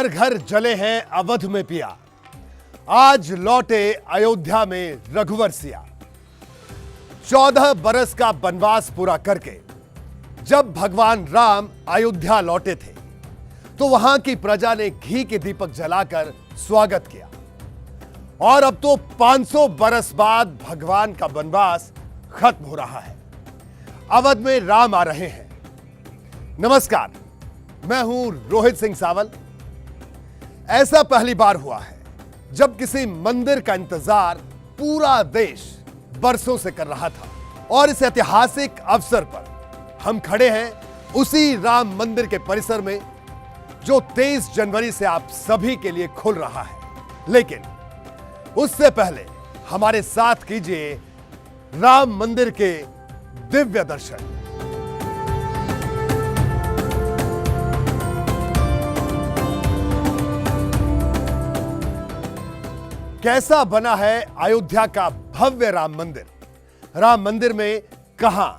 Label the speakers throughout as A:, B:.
A: घर घर जले हैं अवध में पिया, आज लौटे अयोध्या में रघुवर सिया। 14 बरस का वनवास पूरा करके जब भगवान राम अयोध्या लौटे थे तो वहां की प्रजा ने घी के दीपक जलाकर स्वागत किया। और अब तो 500 बरस बाद भगवान का वनवास खत्म हो रहा है, अवध में राम आ रहे हैं। नमस्कार, मैं हूं रोहित सिंह सावल। ऐसा पहली बार हुआ है जब किसी मंदिर का इंतजार पूरा देश बरसों से कर रहा था और इस ऐतिहासिक अवसर पर हम खड़े हैं उसी राम मंदिर के परिसर में जो 23 जनवरी से आप सभी के लिए खुल रहा है। लेकिन उससे पहले हमारे साथ कीजिए राम मंदिर के दिव्य दर्शन। कैसा बना है अयोध्या का भव्य राम मंदिर? राम मंदिर में कहां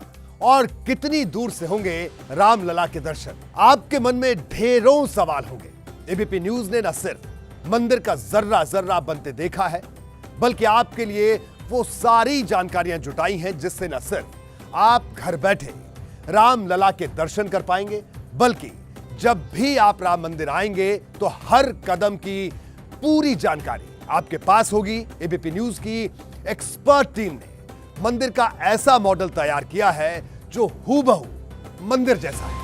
A: और कितनी दूर से होंगे रामलला के दर्शन? आपके मन में ढेरों सवाल होंगे। एबीपी न्यूज ने न सिर्फ मंदिर का जर्रा जर्रा बनते देखा है, बल्कि आपके लिए वो सारी जानकारियां जुटाई हैं जिससे न सिर्फ आप घर बैठे रामलला के दर्शन कर पाएंगे, बल्कि जब भी आप राम मंदिर आएंगे तो हर कदम की पूरी जानकारी आपके पास होगी। एबीपी न्यूज की एक्सपर्ट टीम ने मंदिर का ऐसा मॉडल तैयार किया है जो हूबहू मंदिर जैसा है।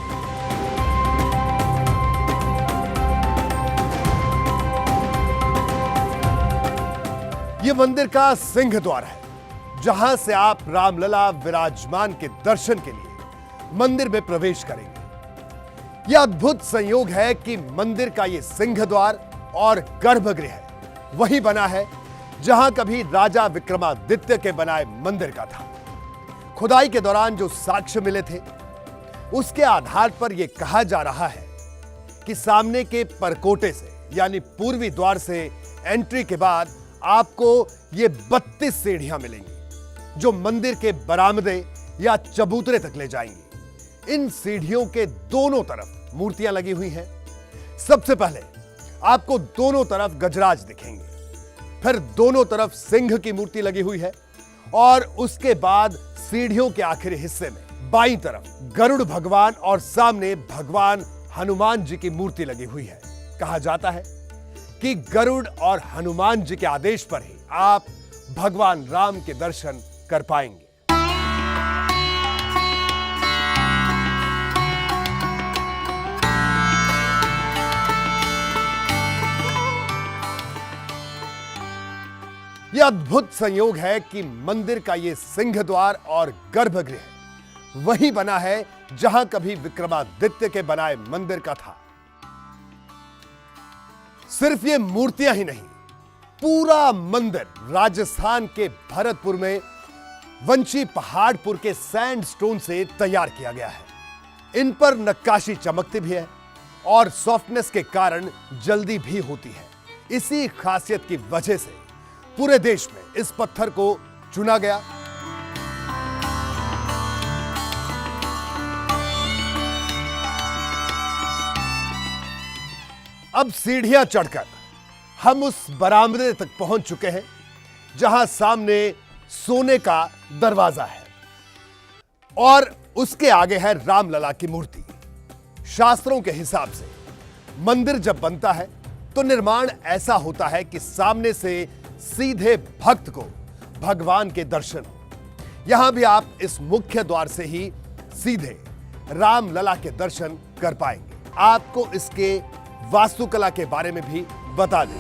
A: यह मंदिर का सिंह द्वार है, जहां से आप रामलला विराजमान के दर्शन के लिए मंदिर में प्रवेश करेंगे। यह अद्भुत संयोग है कि मंदिर का यह सिंह द्वार और गर्भगृह वही बना है जहां कभी राजा विक्रमादित्य के बनाए मंदिर का था। खुदाई के दौरान जो साक्ष्य मिले थे उसके आधार पर यह कहा जा रहा है कि सामने के परकोटे से यानी पूर्वी द्वार से एंट्री के बाद आपको ये 32 सीढ़ियां मिलेंगी जो मंदिर के बरामदे या चबूतरे तक ले जाएंगी। इन सीढ़ियों के दोनों तरफ मूर्तियां लगी हुई हैं। सबसे पहले आपको दोनों तरफ गजराज दिखेंगे, फिर दोनों तरफ सिंह की मूर्ति लगी हुई है और उसके बाद सीढ़ियों के आखिरी हिस्से में बाईं तरफ गरुड़ भगवान और सामने भगवान हनुमान जी की मूर्ति लगी हुई है। कहा जाता है कि गरुड़ और हनुमान जी के आदेश पर ही आप भगवान राम के दर्शन कर पाएंगे। यह अद्भुत संयोग है कि मंदिर का यह सिंह द्वार और गर्भगृह वही बना है जहां कभी विक्रमादित्य के बनाए मंदिर का था। सिर्फ ये मूर्तियां ही नहीं, पूरा मंदिर राजस्थान के भरतपुर में वंशी पहाड़पुर के सैंडस्टोन से तैयार किया गया है। इन पर नक्काशी चमकती भी है और सॉफ्टनेस के कारण जल्दी भी होती है। इसी खासियत की वजह से पूरे देश में इस पत्थर को चुना गया। अब सीढ़ियां चढ़कर हम उस बरामदे तक पहुंच चुके हैं जहां सामने सोने का दरवाजा है और उसके आगे है रामलला की मूर्ति। शास्त्रों के हिसाब से मंदिर जब बनता है तो निर्माण ऐसा होता है कि सामने से सीधे भक्त को भगवान के दर्शन हो। यहां भी आप इस मुख्य द्वार से ही सीधे रामलला के दर्शन कर पाएंगे। आपको इसके वास्तुकला के बारे में भी बता दें।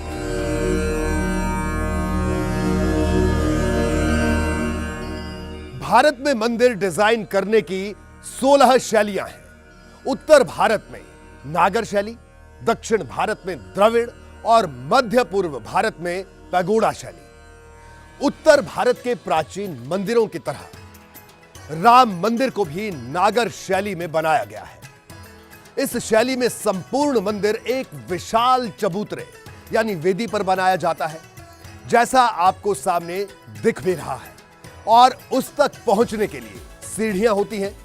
A: भारत में मंदिर डिजाइन करने की 16 शैलियां हैं। उत्तर भारत में नागर शैली, दक्षिण भारत में द्रविड़ और मध्य पूर्व भारत में पैगोडा शैली। उत्तर भारत के प्राचीन मंदिरों की तरह राम मंदिर को भी नागर शैली में बनाया गया है। इस शैली में संपूर्ण मंदिर एक विशाल चबूतरे यानी वेदी पर बनाया जाता है, जैसा आपको सामने दिख भी रहा है। और उस तक पहुंचने के लिए सीढ़ियां होती हैं।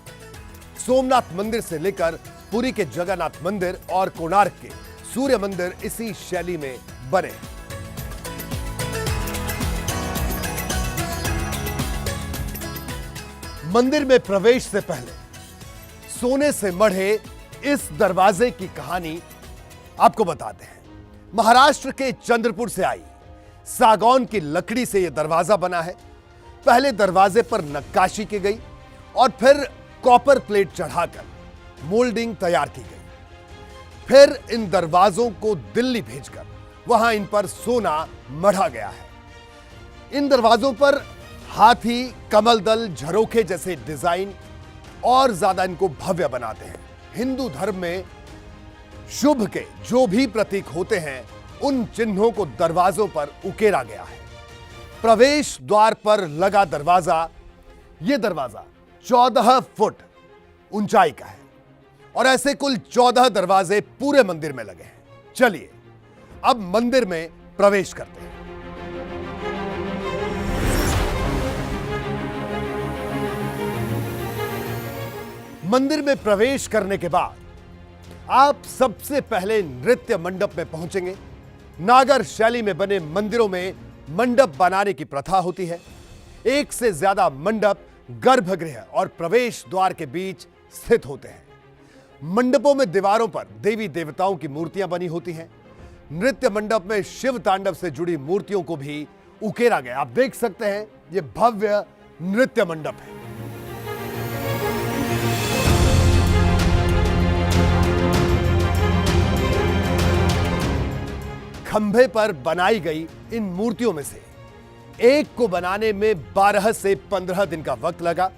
A: सोमनाथ मंदिर से लेकर पुरी के जगन्नाथ मंदिर और कोणार्क के सूर्य मंदिर इसी शैली में बने। मंदिर में प्रवेश से पहले सोने से मढ़े इस दरवाजे की कहानी आपको बताते हैं। महाराष्ट्र के चंद्रपुर से आई सागौन की लकड़ी से यह दरवाजा बना है। पहले दरवाजे पर नक्काशी की गई और फिर कॉपर प्लेट चढ़ाकर मोल्डिंग तैयार की गई। फिर इन दरवाजों को दिल्ली भेजकर वहां इन पर सोना मढ़ा गया है। इन दरवाजों पर हाथी, कमल दल, झरोखे जैसे डिजाइन और ज्यादा इनको भव्य बनाते हैं। हिंदू धर्म में शुभ के जो भी प्रतीक होते हैं उन चिन्हों को दरवाजों पर उकेरा गया है। प्रवेश द्वार पर लगा दरवाजा, यह दरवाजा 14 फुट ऊंचाई का है और ऐसे कुल 14 दरवाजे पूरे मंदिर में लगे हैं। चलिए अब मंदिर में प्रवेश करते हैं। मंदिर में प्रवेश करने के बाद आप सबसे पहले नृत्य मंडप में पहुंचेंगे। नागर शैली में बने मंदिरों में मंडप बनाने की प्रथा होती है। एक से ज्यादा मंडप गर्भगृह और प्रवेश द्वार के बीच स्थित होते हैं। मंडपों में दीवारों पर देवी देवताओं की मूर्तियां बनी होती हैं। नृत्य मंडप में शिव तांडव से जुड़ी मूर्तियों को भी उकेरा गया। आप देख सकते हैं यह भव्य नृत्य मंडप है। खंभे पर बनाई गई इन मूर्तियों में से एक को बनाने में 12 से 15 दिन का वक्त लगा।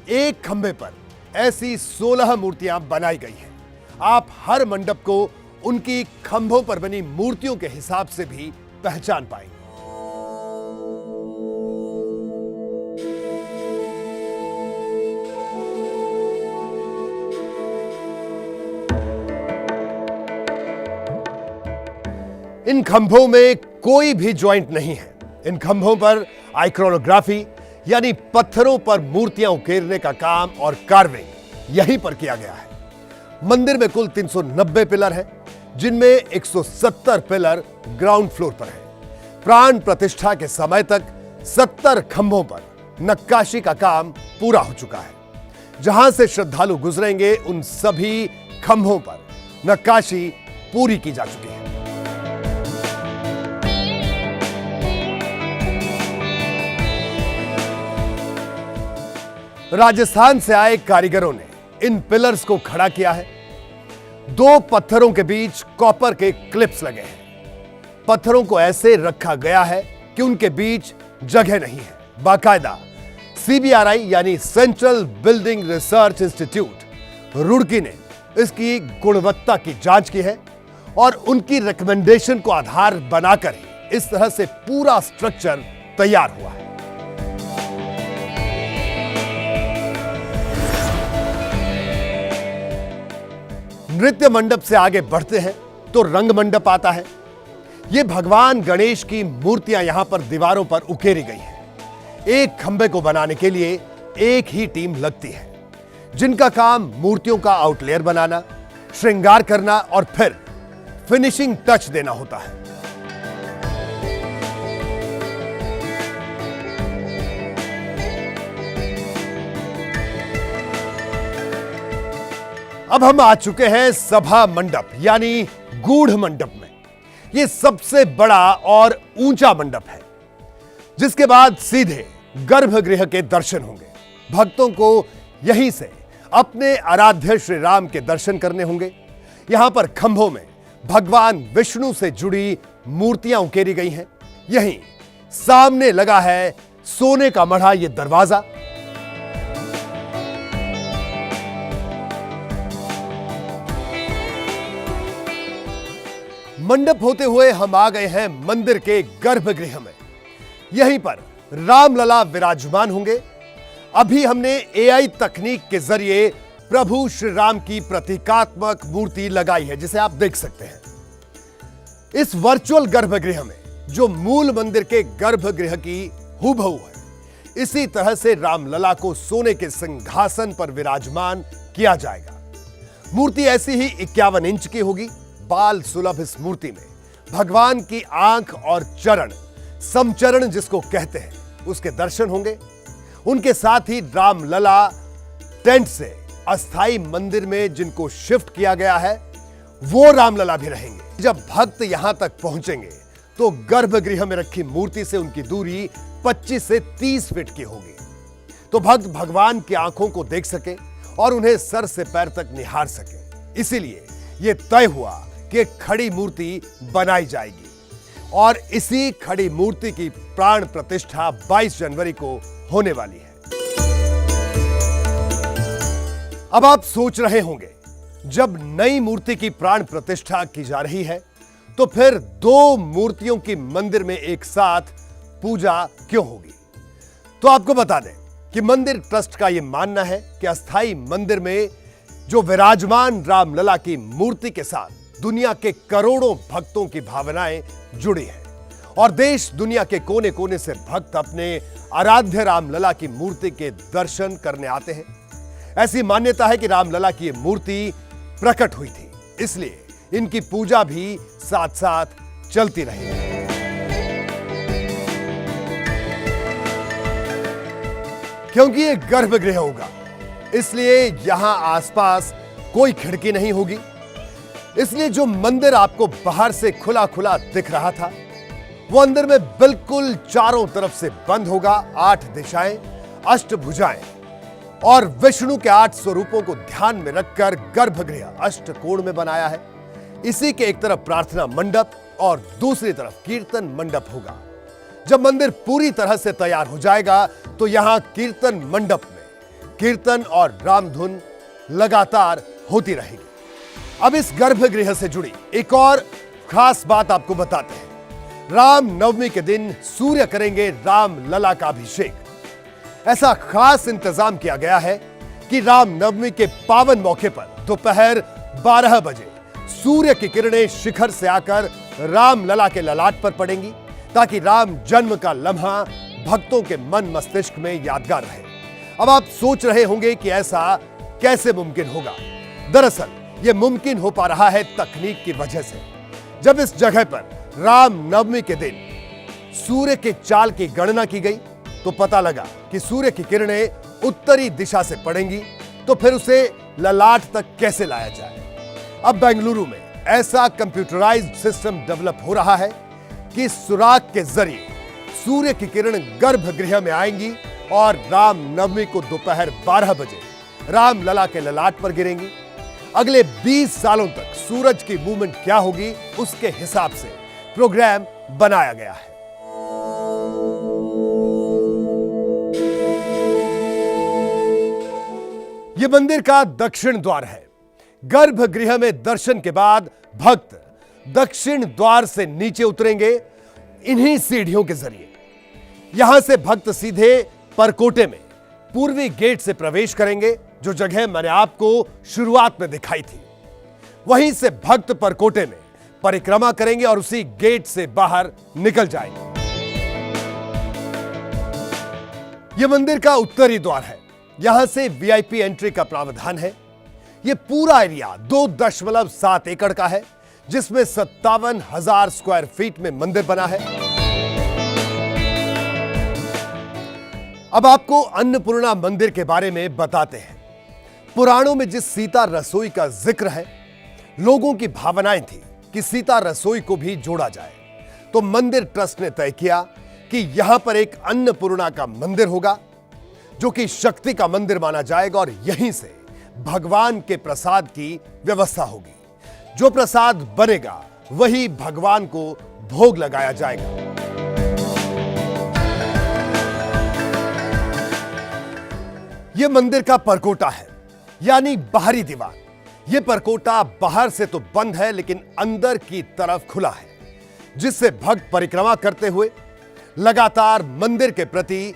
A: एक खंभे पर ऐसी 16 मूर्तियां बनाई गई हैं। आप हर मंडप को उनकी खंभों पर बनी मूर्तियों के हिसाब से भी पहचान पाएंगे। इन खंभों में कोई भी जॉइंट नहीं है। इन खंभों पर आइक्रोनोग्राफी यानी पत्थरों पर मूर्तियां उकेरने का काम और कार्विंग यहीं पर किया गया है। मंदिर में कुल 390 पिलर हैं, जिनमें 170 पिलर ग्राउंड फ्लोर पर है। प्राण प्रतिष्ठा के समय तक 70 खंभों पर नक्काशी का काम पूरा हो चुका है। जहां से श्रद्धालु गुजरेंगे उन सभी खंभों पर नक्काशी पूरी की जा चुकी है। राजस्थान से आए कारीगरों ने इन पिलर्स को खड़ा किया है। 2 पत्थरों के बीच कॉपर के क्लिप्स लगे हैं। पत्थरों को ऐसे रखा गया है कि उनके बीच जगह नहीं है। बाकायदा CBRI यानी central building research institute Roorkee ने इसकी गुणवत्ता की जांच की है और उनकी रिकमेंडेशन को आधार बनाकर ही इस तरह से पूरा स्ट्रक्चर तैयार हुआ है। नृत्य मंडप से आगे बढ़ते हैं तो रंग मंडप आता है। यह भगवान गणेश की मूर्तियां यहां पर दीवारों पर उकेरी गई हैं। एक खंबे को बनाने के लिए एक ही टीम लगती है, जिनका काम मूर्तियों का आउटलेयर बनाना, श्रृंगार करना और फिर फिनिशिंग टच देना होता है। अब हम आ चुके हैं सभा मंडप यानी गूढ़ मंडप में। यह सबसे बड़ा और ऊंचा मंडप है, जिसके बाद सीधे गर्भगृह के दर्शन होंगे। भक्तों को यहीं से अपने आराध्य श्री राम के दर्शन करने होंगे। यहां पर खंभों में भगवान विष्णु से जुड़ी मूर्तियां उकेरी गई हैं। यहीं सामने लगा है सोने का मढ़ा यह दरवाजा। मंडप होते हुए हम आ गए हैं मंदिर के गर्भगृह में। यहीं पर रामलला विराजमान होंगे। अभी हमने AI तकनीक के जरिए प्रभु श्री राम की प्रतीकात्मक मूर्ति लगाई है, जिसे आप देख सकते हैं। इस वर्चुअल गर्भगृह में जो मूल मंदिर के गर्भगृह की हूबहू है, इसी तरह से रामलला को सोने के सिंहासन पर विराजमान किया जाएगा। मूर्ति ऐसी ही 51 इंच की होगी। बाल सुलभ इस मूर्ति में भगवान की आंख और चरण, समचरण जिसको कहते हैं, उसके दर्शन होंगे। उनके साथ ही रामलला टेंट से अस्थाई मंदिर में जिनको शिफ्ट किया गया है, वो रामलला भी रहेंगे। जब भक्त यहां तक पहुंचेंगे तो गर्भगृह में रखी मूर्ति से उनकी दूरी 25 से 30 फीट की होगी, तो भक्त भगवान की आंखों को देख सके और उन्हें सर से पैर तक निहार सके। इसीलिए यह तय हुआ कि खड़ी मूर्ति बनाई जाएगी और इसी खड़ी मूर्ति की प्राण प्रतिष्ठा 22 जनवरी को होने वाली है। अब आप सोच रहे होंगे, जब नई मूर्ति की प्राण प्रतिष्ठा की जा रही है तो फिर दो मूर्तियों की मंदिर में एक साथ पूजा क्यों होगी? तो आपको बता दें कि मंदिर ट्रस्ट का यह मानना है कि अस्थाई मंदिर में जो विराजमान रामलला की मूर्ति के साथ दुनिया के करोड़ों भक्तों की भावनाएं जुड़ी हैं और देश दुनिया के कोने कोने से भक्त अपने आराध्य रामलला की मूर्ति के दर्शन करने आते हैं। ऐसी मान्यता है कि रामलला की यह मूर्ति प्रकट हुई थी, इसलिए इनकी पूजा भी साथ साथ चलती रहेगी। क्योंकि ये गर्भगृह होगा, इसलिए यहां आसपास कोई खिड़की नहीं होगी। इसलिए जो मंदिर आपको बाहर से खुला खुला दिख रहा था, वो अंदर में बिल्कुल चारों तरफ से बंद होगा। 8 दिशाएं, अष्टभुजाएं और विष्णु के 8 स्वरूपों को ध्यान में रखकर गर्भगृह अष्टकोण में बनाया है। इसी के एक तरफ प्रार्थना मंडप और दूसरी तरफ कीर्तन मंडप होगा। जब मंदिर पूरी तरह से तैयार हो जाएगा तो यहां कीर्तन मंडप में कीर्तन और रामधुन लगातार होती रहेगी। अब इस गर्भगृह से जुड़ी एक और खास बात आपको बताते हैं। राम नवमी के दिन सूर्य करेंगे रामलला का अभिषेक। ऐसा खास इंतजाम किया गया है कि राम नवमी के पावन मौके पर दोपहर 12 बजे सूर्य की किरणें शिखर से आकर रामलला के ललाट पर पड़ेंगी, ताकि राम जन्म का लम्हा भक्तों के मन मस्तिष्क में यादगार रहे। अब आप सोच रहे होंगे कि ऐसा कैसे मुमकिन होगा? दरअसल यह मुमकिन हो पा रहा है तकनीक की वजह से। जब इस जगह पर राम नवमी के दिन सूर्य के चाल की गणना की गई तो पता लगा कि सूर्य की किरणें उत्तरी दिशा से पड़ेंगी, तो फिर उसे ललाट तक कैसे लाया जाए? अब बेंगलुरु में ऐसा कंप्यूटराइज्ड सिस्टम डेवलप हो रहा है कि सुराग के जरिए सूर्य की किरण गर्भगृह में आएंगी और राम नवमी को दोपहर 12 बजे रामलला के ललाट पर गिरेंगी। अगले 20 सालों तक सूरज की मूवमेंट क्या होगी, उसके हिसाब से प्रोग्राम बनाया गया है। यह मंदिर का दक्षिण द्वार है। गर्भगृह में दर्शन के बाद भक्त दक्षिण द्वार से नीचे उतरेंगे इन्हीं सीढ़ियों के जरिए। यहां से भक्त सीधे परकोटे में पूर्वी गेट से प्रवेश करेंगे, जो जगह मैंने आपको शुरुआत में दिखाई थी। वहीं से भक्त परकोटे में परिक्रमा करेंगे और उसी गेट से बाहर निकल जाएंगे। यह मंदिर का उत्तरी द्वार है। यहां से वीआईपी एंट्री का प्रावधान है। यह पूरा एरिया 2.7 एकड़ का है, जिसमें 57,000 स्क्वायर फीट में मंदिर बना है। अब आपको अन्नपूर्णा मंदिर के बारे में बताते हैं। पुराणों में जिस सीता रसोई का जिक्र है, लोगों की भावनाएं थी कि सीता रसोई को भी जोड़ा जाए, तो मंदिर ट्रस्ट ने तय किया कि यहां पर एक अन्नपूर्णा का मंदिर होगा, जो कि शक्ति का मंदिर माना जाएगा और यहीं से भगवान के प्रसाद की व्यवस्था होगी। जो प्रसाद बनेगा वही भगवान को भोग लगाया जाएगा। यह मंदिर का परकोटा है, यानी बाहरी दीवार। यह परकोटा बाहर से तो बंद है, लेकिन अंदर की तरफ खुला है, जिससे भक्त परिक्रमा करते हुए लगातार मंदिर के प्रति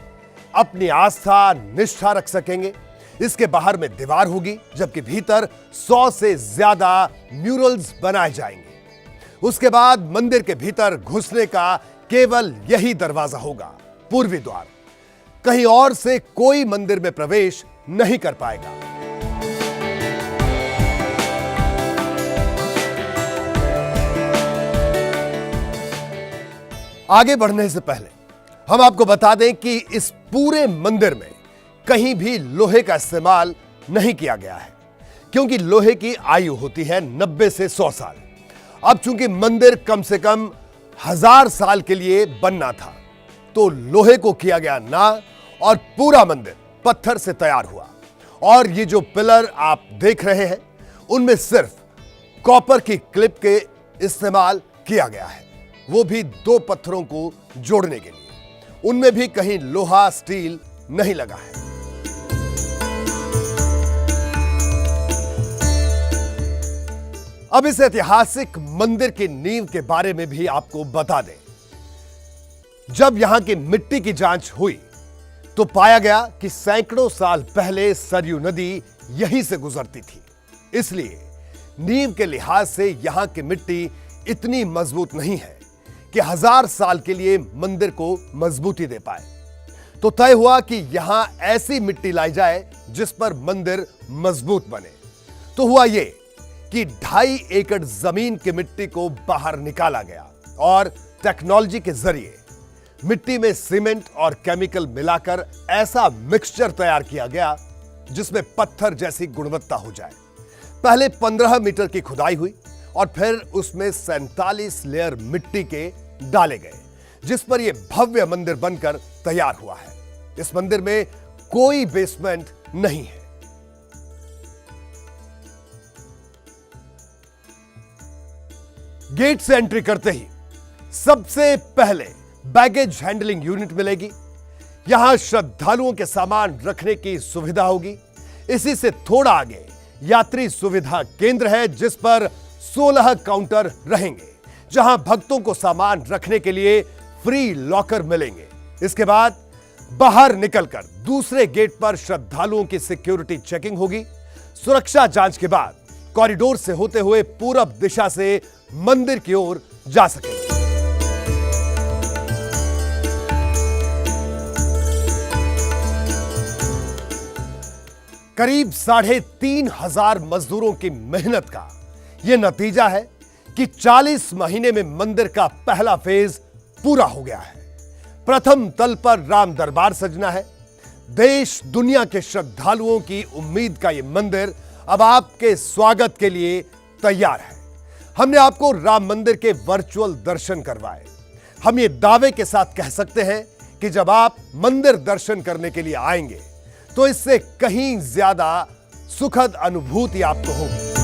A: अपनी आस्था निष्ठा रख सकेंगे। इसके बाहर में दीवार होगी, जबकि भीतर 100 से ज्यादा म्यूरल्स बनाए जाएंगे। उसके बाद मंदिर के भीतर घुसने का केवल यही दरवाजा होगा, पूर्वी द्वार। कहीं और से कोई मंदिर में प्रवेश नहीं कर पाएगा। आगे बढ़ने से पहले हम आपको बता दें कि इस पूरे मंदिर में कहीं भी लोहे का इस्तेमाल नहीं किया गया है, क्योंकि लोहे की आयु होती है 90 से 100 साल। अब चूंकि मंदिर कम से कम 1000 साल के लिए बनना था, तो लोहे को किया गया ना, और पूरा मंदिर पत्थर से तैयार हुआ। और ये जो पिलर आप देख रहे हैं, उनमें सिर्फ कॉपर की क्लिप के इस्तेमाल किया गया है, वो भी 2 पत्थरों को जोड़ने के लिए। उनमें भी कहीं लोहा स्टील नहीं लगा है। अब इस ऐतिहासिक मंदिर की नींव के बारे में भी आपको बता दें। जब यहां की मिट्टी की जांच हुई तो पाया गया कि सैकड़ों साल पहले सरयू नदी यहीं से गुजरती थी। इसलिए नींव के लिहाज से यहां की मिट्टी इतनी मजबूत नहीं है कि 1000 साल के लिए मंदिर को मजबूती दे पाए। तो तय हुआ कि यहां ऐसी मिट्टी लाई जाए जिस पर मंदिर मजबूत बने। तो हुआ यह कि 2.5 एकड़ जमीन की मिट्टी को बाहर निकाला गया और टेक्नोलॉजी के जरिए मिट्टी में सीमेंट और केमिकल मिलाकर ऐसा मिक्सचर तैयार किया गया जिसमें पत्थर जैसी गुणवत्ता हो जाए। पहले 15 मीटर की खुदाई हुई और फिर उसमें 47 लेयर मिट्टी के डाले गए, जिस पर यह भव्य मंदिर बनकर तैयार हुआ है। इस मंदिर में कोई बेसमेंट नहीं है। गेट से एंट्री करते ही सबसे पहले बैगेज हैंडलिंग यूनिट मिलेगी। यहां श्रद्धालुओं के सामान रखने की सुविधा होगी। इसी से थोड़ा आगे यात्री सुविधा केंद्र है, जिस पर 16 काउंटर रहेंगे, जहां भक्तों को सामान रखने के लिए फ्री लॉकर मिलेंगे। इसके बाद बाहर निकलकर दूसरे गेट पर श्रद्धालुओं की सिक्योरिटी चेकिंग होगी। सुरक्षा जांच के बाद कॉरिडोर से होते हुए पूरब दिशा से मंदिर की ओर जा सकेंगे। करीब 3,500 मजदूरों की मेहनत का यह नतीजा है कि 40 महीने में मंदिर का पहला फेज पूरा हो गया है। प्रथम तल पर राम दरबार सजना है। देश दुनिया के श्रद्धालुओं की उम्मीद का यह मंदिर अब आपके स्वागत के लिए तैयार है। हमने आपको राम मंदिर के वर्चुअल दर्शन करवाए। हम ये दावे के साथ कह सकते हैं कि जब आप मंदिर दर्शन करने के लिए आएंगे तो इससे कहीं ज्यादा सुखद अनुभूति आपको होगी।